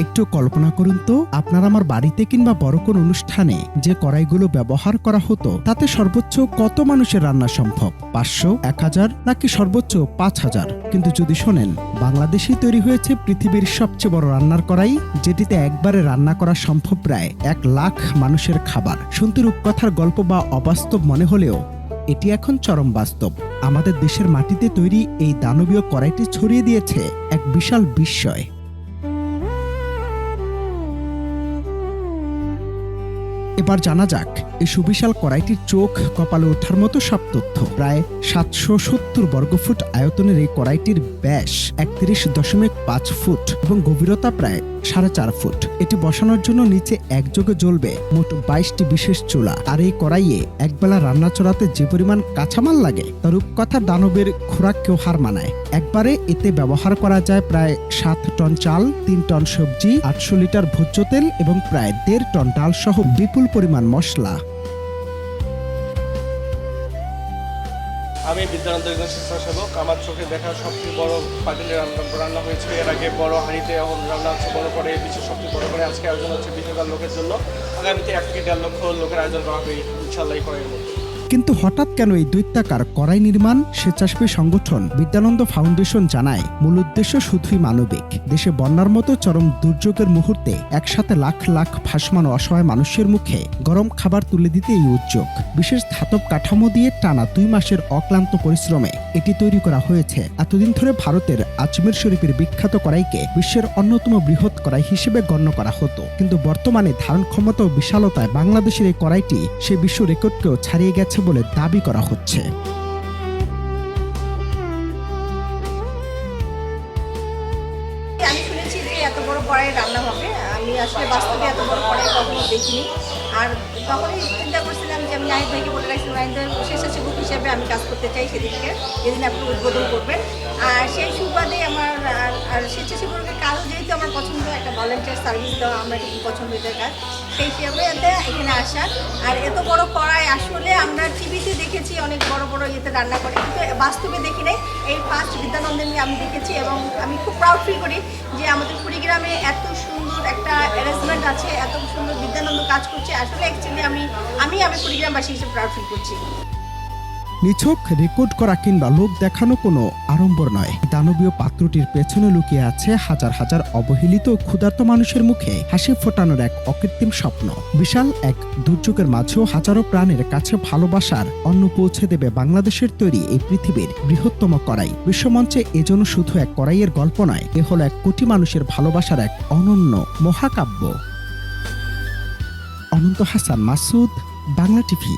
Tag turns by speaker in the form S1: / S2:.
S1: একটু কল্পনা করুন তো, আপনার আমার বাড়িতে কিংবা বড় কোনো অনুষ্ঠানে যে কড়াইগুলো ব্যবহার করা হতো তাতে সর্বোচ্চ কত মানুষের রান্না সম্ভব? 500, 1000 নাকি সর্বোচ্চ 5000? কিন্তু যদি শোনেন বাংলাদেশেই তৈরি হয়েছে পৃথিবীর সবচেয়ে বড় রান্নার কড়াই, যেটিতে একবারে রান্না করা সম্ভব প্রায় 1 লাখ মানুষের খাবার। শুনতে রূপকথার গল্প বা অবাস্তব মনে হলেও এটি এখন চরম বাস্তব। আমাদের দেশের মাটিতে তৈরি এই দানবীয় কড়াইটি ছড়িয়ে দিয়েছে এক বিশাল বিস্ময়। এবার জানা যাক এই সুবিশাল কড়াইটির চোখ কপালে ওঠার মতো সব তথ্য। প্রায় 770 বর্গফুট আয়তনের এই কড়াইটির ব্যাস 31.5 ফুট এবং গভীরতা প্রায় 4.5 ফুট। এটি বসানোর জন্য নিচে একযোগে জ্বলবে মোট 22টি বিশেষ চুলা। আর এই কড়াইয়ে একবেলা রান্না চড়াতে যে পরিমাণ কাঁচামাল লাগে তা রূপকথার দানবের খোরাককেও হার মানায়। একবারে এতে ব্যবহার করা যায় প্রায় 7 টন চাল, 3 টন সবজি, 800 লিটার ভোজ্য তেল এবং প্রায় 1.5 টন ডাল সহ বিপুল পরিমাণ মশলা।
S2: আমি বিদ্যানন্দ একজন স্বেচ্ছাসেবক। আমার চোখে দেখা সবচেয়ে বড় পাতিলে রান্না হয়েছে। এর আগে বড় হাঁড়িতে এখন রান্না হচ্ছে বড় করে, বিশেষ সবচেয়ে বড় করে। আজকে আয়োজন হচ্ছে 20,000 লোকের জন্য। আগামীতে 1 থেকে 1.5 লক্ষ লোকের আয়োজন করা হবে ইনশাআল্লাহ এই কড়াইয়ের মধ্যে।
S1: কিন্তু হঠাৎ কেন এই দৈত্যাকার কড়াই নির্মাণ? স্বেচ্ছাসেবী সংগঠন বিদ্যানন্দ ফাউন্ডেশন জানায়, মূল উদ্দেশ্য শুধুই মানবিক। দেশে বন্যার মতো চরম দুর্যোগের মুহূর্তে একসাথে লাখ লাখ ভাসমান অসহায় মানুষের মুখে গরম খাবার তুলে দিতে এই উদ্যোগ। বিশেষ ধাতব কাঠামো দিয়ে টানা 2 মাসের অক্লান্ত পরিশ্রমে এটি তৈরি করা হয়েছে। এতদিন ধরে ভারতের আজমের শরীফের বিখ্যাত কড়াইকে বিশ্বের অন্যতম বৃহৎ কড়াই হিসেবে গণ্য করা হতো, কিন্তু বর্তমানে ধারণ ক্ষমতা ও বিশালতায় বাংলাদেশের এই কড়াইটি সে বিশ্ব রেকর্ডকেও ছাড়িয়ে গেছে বলে দাবি করা হচ্ছে।
S3: আমি শুনেছি যে এত বড় কড়াই রান্না হবে, আমি আসলে বাস্তবে এত বড় কড়াই কখনো দেখিনি। আর তখনই চিন্তা করছিলাম যে আমি নাহিদ ভাইকে বলে রাখছিলাম, নাহিদ ভাই স্বেচ্ছাসেবক হিসেবে আমি কাজ করতে চাই সেদিনকে, যেদিন আপনি উদ্বোধন করবেন। আর সেই সুবাদে আমার আর স্বেচ্ছাসেবকের কাজও যেহেতু আমার পছন্দ, একটা ভলেন্টিয়ার সার্ভিস দেওয়া আমার একটু পছন্দ এটার কাজ, সেই হিসাবে এখানে আসা। আর এত বড় কড়াই আসলে আমরা টিভিতে দেখেছি অনেক বড় বড় ইয়েতে রান্না করে, কিন্তু বাস্তবে দেখি নাই। এই ফার্স্ট বিদ্যানন্দের আমি দেখেছি এবং আমি খুব প্রাউড ফিল করি যে আমাদের কুড়িগ্রামে এত সুন্দর একটা অ্যারেঞ্জমেন্ট আছে, এত সুন্দর বিদ্যানন্দ কাজ করছে। আসলে অ্যাকচুয়ালি আমি কুড়িগ্রামবাসী হিসেবে প্রাউড ফিল করছি।
S1: নিছক রেকর্ড করা কিংবা লোক দেখানো কোনো আড়ম্বর নয়। দানবীয় পাত্রটির পেছনে লুকিয়ে আছে হাজার হাজার অবহেলিত ক্ষুধার্ত মানুষের মুখে হাসি ফোটানোর এক অকৃত্রিম স্বপ্ন। বিশাল এক দুর্যোগের মাঝেও হাজারো প্রাণের কাছে ভালোবাসার অন্ন পৌঁছে দেবে বাংলাদেশের তৈরি এই পৃথিবীর বৃহত্তম কড়াই। বিশ্বমঞ্চে এজন্য শুধু এক কড়াইয়ের গল্প নয়, এ হলো 1 কোটি মানুষের ভালোবাসার এক অনন্য মহাকাব্য। অনন্ত হাসান মাসুদ, বাংলা টিভি।